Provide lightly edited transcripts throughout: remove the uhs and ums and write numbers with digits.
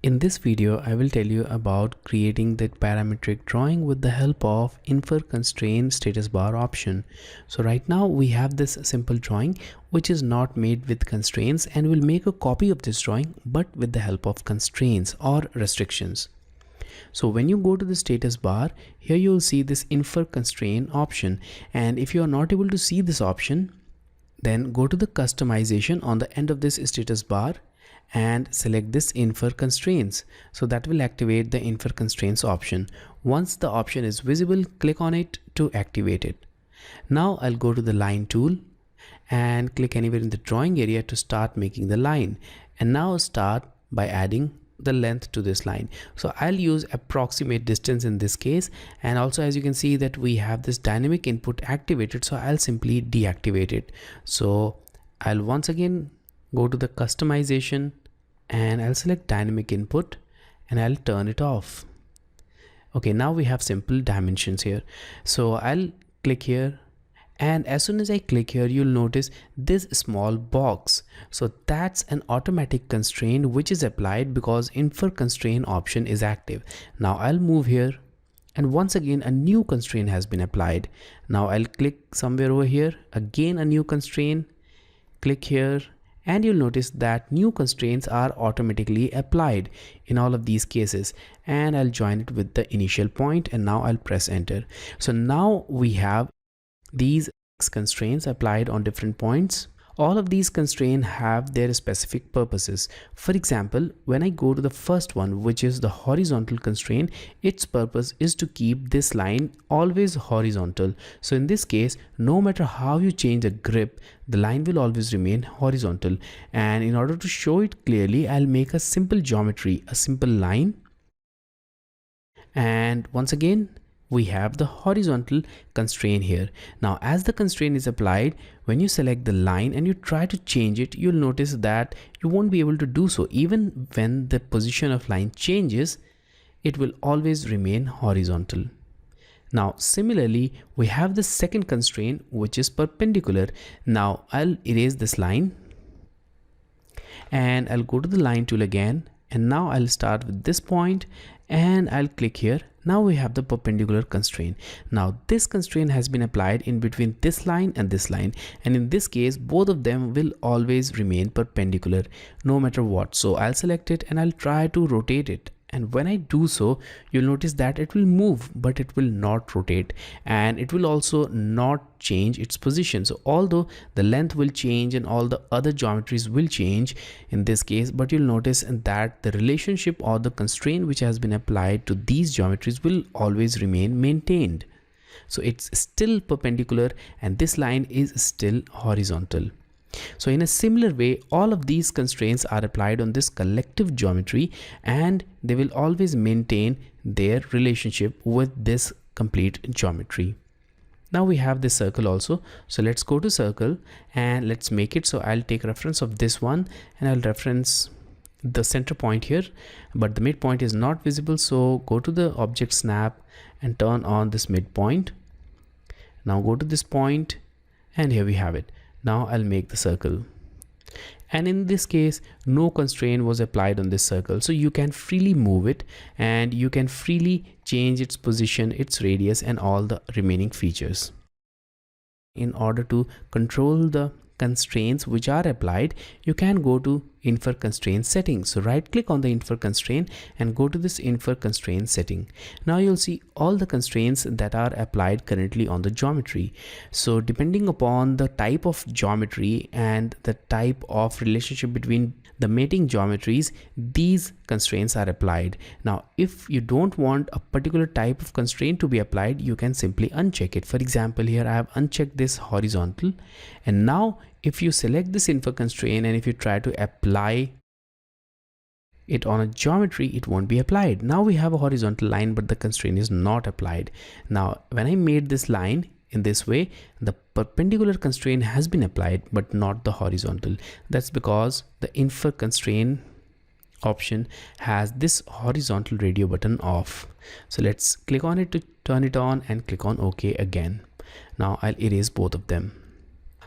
In this video, I will tell you about creating the parametric drawing with the help of Infer constraint status bar option. So right now we have this simple drawing which is not made with constraints, and we'll make a copy of this drawing but with the help of constraints or restrictions. So when you go to the status bar, here you will see this Infer constraint option, and if you are not able to see this option, then go to the customization on the end of this status bar and select this Infer constraints. So that will activate the Infer constraints option. Once the option is visible, click on it to activate it. Now I'll go to the line tool and click anywhere in the drawing area to start making the line. And now start by adding the length to this line. So I'll use approximate distance in this case, and also as you can see that we have this dynamic input activated, so I'll simply deactivate it. So I'll once again go to the customization and I'll select dynamic input and I'll turn it off. Okay, now we have simple dimensions here. So I'll click here, and as soon as I click here, you'll notice this small box. So that's an automatic constraint which is applied because Infer constraint option is active. Now I'll move here, and once again a new constraint has been applied. Now I'll click somewhere over here, again a new constraint, click here, and you'll notice that new constraints are automatically applied in all of these cases, and I'll join it with the initial point, and now I'll press enter. So now we have these constraints applied on different points. All of these constraints have their specific purposes. For example, when I go to the first one, which is the horizontal constraint, its purpose is to keep this line always horizontal. So in this case, no matter how you change the grip, the line will always remain horizontal. And in order to show it clearly, I'll make a simple geometry, a simple line. And once again, we have the horizontal constraint here. Now as the constraint is applied, when you select the line and you try to change it, you'll notice that you won't be able to do so. Even when the position of line changes, it will always remain horizontal. Now similarly, we have the second constraint which is perpendicular. Now I'll erase this line and I'll go to the line tool again, and now I'll start with this point and I'll click here. Now we have the perpendicular constraint. Now this constraint has been applied in between this line and this line, and in this case both of them will always remain perpendicular no matter what. So I'll select it and I'll try to rotate it, and when I do so, you'll notice that it will move but it will not rotate, and it will also not change its position. So although the length will change and all the other geometries will change in this case, but you'll notice that the relationship or the constraint which has been applied to these geometries will always remain maintained. So it's still perpendicular and this line is still horizontal. So in a similar way, all of these constraints are applied on this collective geometry, and they will always maintain their relationship with this complete geometry. Now we have this circle also. So let's go to circle and let's make it. So I'll take reference of this one and I'll reference the center point here, but the midpoint is not visible. So go to the object snap and turn on this midpoint. Now go to this point and here we have it. Now I'll make the circle, and in this case no constraint was applied on this circle, so you can freely move it and you can freely change its position, its radius, and all the remaining features. In order to control the constraints which are applied, you can go to Infer constraint settings. So right click on the Infer constraint and go to this Infer constraint setting. Now you'll see all the constraints that are applied currently on the geometry. So depending upon the type of geometry and the type of relationship between the mating geometries, these constraints are applied. Now if you don't want a particular type of constraint to be applied, you can simply uncheck it. For example, here I have unchecked this horizontal, and now if you select this Infer constraint and if you try to apply it on a geometry, it won't be applied. Now we have a horizontal line but the constraint is not applied. Now when I made this line in this way, the perpendicular constraint has been applied but not the horizontal. That's because the Infer constraint option has this horizontal radio button off. So let's click on it to turn it on and click on OK again. Now I'll erase both of them.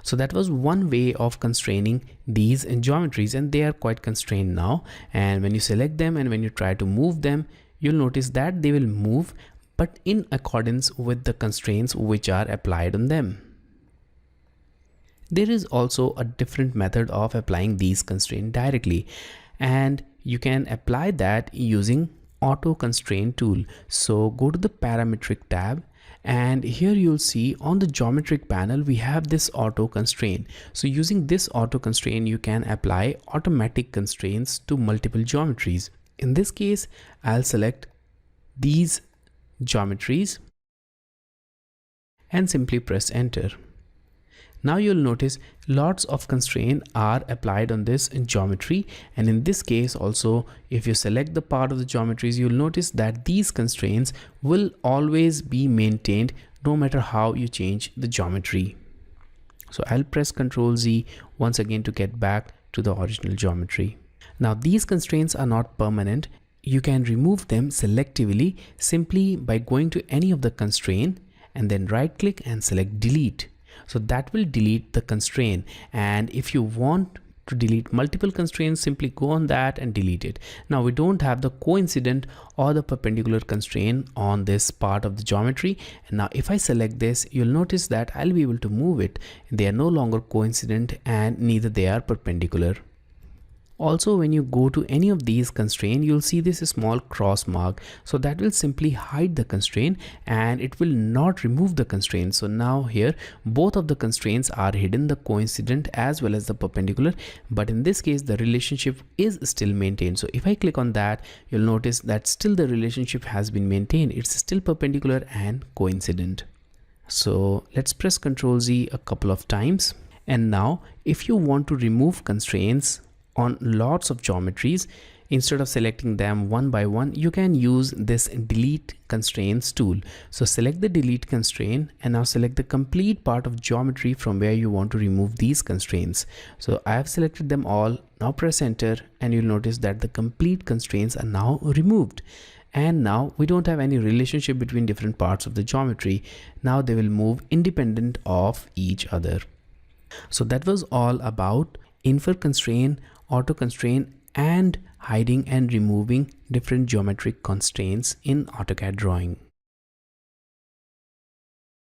So that was one way of constraining these geometries, and they are quite constrained now. And when you select them and when you try to move them, you'll notice that they will move, but in accordance with the constraints which are applied on them. There is also a different method of applying these constraints directly, and you can apply that using auto constraint tool. So go to the parametric tab, and here you'll see on the geometric panel we have this auto constraint. So using this auto constraint you can apply automatic constraints to multiple geometries. In this case I'll select these geometries and simply press enter. Now you'll notice lots of constraints are applied on this geometry, and in this case also if you select the part of the geometries, you'll notice that these constraints will always be maintained no matter how you change the geometry. So I'll press Ctrl Z once again to get back to the original geometry. Now these constraints are not permanent. You can remove them selectively simply by going to any of the constraint and then right click and select delete. So that will delete the constraint, and if you want to delete multiple constraints, simply go on that and delete it. Now we don't have the coincident or the perpendicular constraint on this part of the geometry, and now if I select this, you'll notice that I'll be able to move it. They are no longer coincident and neither they are perpendicular. Also, when you go to any of these constraints, you'll see this small cross mark. So that will simply hide the constraint and it will not remove the constraint. So now here, both of the constraints are hidden, the coincident as well as the perpendicular. But in this case, the relationship is still maintained. So if I click on that, you'll notice that still the relationship has been maintained. It's still perpendicular and coincident. So let's press Ctrl Z a couple of times. And now if you want to remove constraints on lots of geometries, instead of selecting them one by one, you can use this delete constraints tool. So select the delete constraint and now select the complete part of geometry from where you want to remove these constraints. So I have selected them all. Now press enter and you'll notice that the complete constraints are now removed. And now we don't have any relationship between different parts of the geometry. Now they will move independent of each other. So that was all about infer constraint, auto constraint, and hiding and removing different geometric constraints in AutoCAD drawing.